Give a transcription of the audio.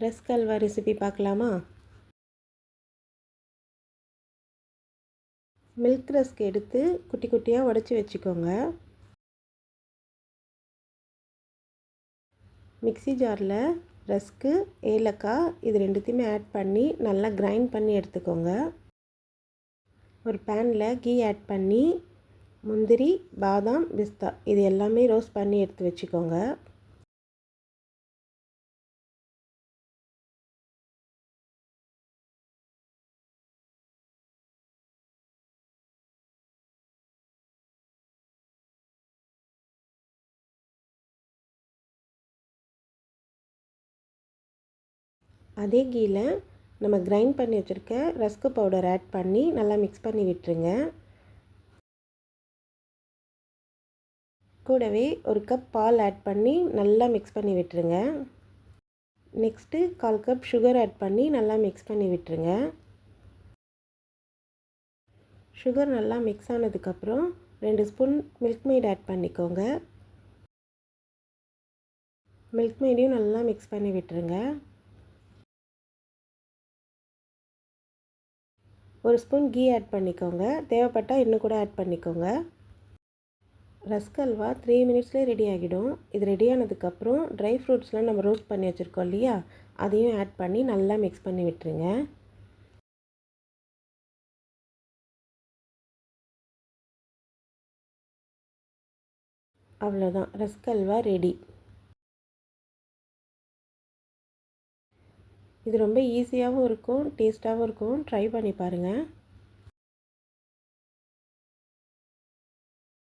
Rusk halwa recipe பார்க்கலாமா? Milk rusk எடுத்து குட்டி குட்டியாக உடச்சி வச்சுக்கோங்க. மிக்ஸி ஜாரில் ரஸ்க்கு, ஏலக்காய் இது ரெண்டுத்தையுமே ஆட் பண்ணி நல்லா கிரைண்ட் பண்ணி எடுத்துக்கோங்க. ஒரு பேனில் கீ ஆட் பண்ணி முந்திரி, பாதாம், பிஸ்தா இது எல்லாமே ரோஸ்ட் பண்ணி எடுத்து வச்சுக்கோங்க. அதே கீயில் நம்ம கிரைண்ட் பண்ணி வச்சுருக்க ரஸ்க்கு பவுடர் ஆட் பண்ணி நல்லா மிக்ஸ் பண்ணி விட்டுருங்க. கூடவே ஒரு கப் பால் ஆட் பண்ணி நல்லா மிக்ஸ் பண்ணி விட்டுருங்க. நெக்ஸ்ட்டு 1/4 கப் சுகர் ஆட் பண்ணி நல்லா மிக்ஸ் பண்ணி விட்டுருங்க. சுகர் நல்லா மிக்ஸ் ஆனதுக்கப்புறம் 2 ஸ்பூன் மில்க் மெய்ட் ஆட் பண்ணிக்கோங்க. மில்க் மெய்டையும் நல்லா மிக்ஸ் பண்ணி விட்டுருங்க. ஒரு ஸ்பூன் கீ ஆட் பண்ணிக்கோங்க. தேவைப்பட்டால் இன்னும் கூட ஆட் பண்ணிக்கோங்க. ரஸ்க் அல்வா 3 மினிட்ஸ்லேயே ரெடி ஆகிடும். இது ரெடி ஆனதுக்கப்புறம் ட்ரை ஃப்ரூட்ஸ்லாம் நம்ம ரோஸ்ட் பண்ணி வச்சுருக்கோம் இல்லையா, அதையும் ஆட் பண்ணி நல்லா மிக்ஸ் பண்ணி விட்டுருங்க. அவ்வளோதான், ரஸ்க் அல்வா ரெடி. இது ரொம்ப ஈஸியாகவும் இருக்கும், டேஸ்ட்டாகவும் இருக்கும். ட்ரை பண்ணி பாருங்கள்.